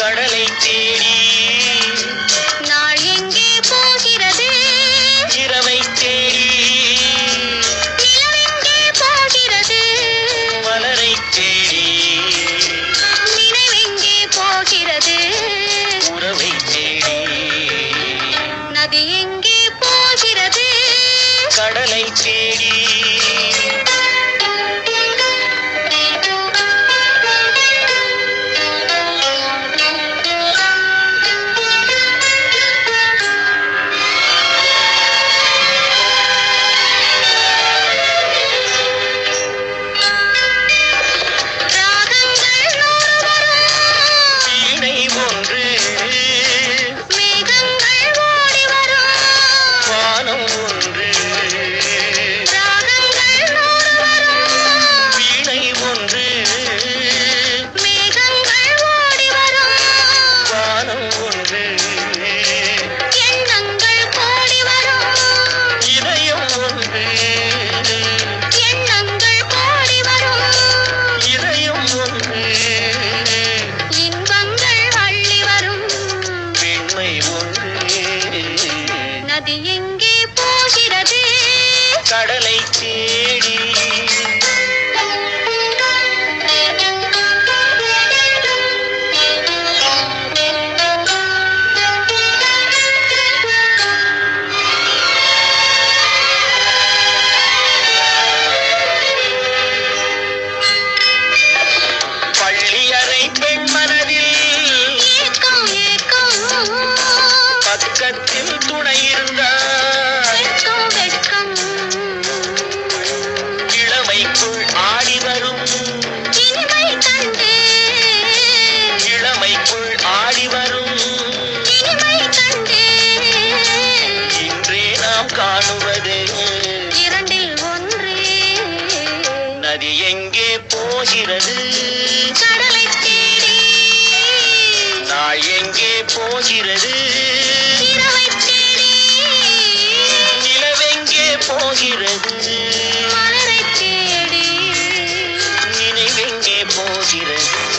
கடலை தேடி நாள் எங்கே போகிறது இரவை தேடி நிலவெங்கே போகிறது மலரை தேடி நினைவெங்கே போகிறது உறவை தேடி நதி எங்கே போகிறது கடலை தேடி நதி எங்கே போகிறது கடலை தேடி பள்ளியறை பெண் மனதில் ஏக்கம் ஏக்கம் பக்கத்தில் துணை இருந்தார் இளமைக்குள் ஆடி வரும் இனிமை கண்டு இளமைக்குள் ஆடி வரும் இனிமை கண்டு இன்றே நாம் காணுவது இரண்டில் ஒன்றே நதி எங்கே போகிறது கடலை தேடி நாள் எங்கே போகிறது போகிறது மலரை தேடி நினைவெங்கே போகிறது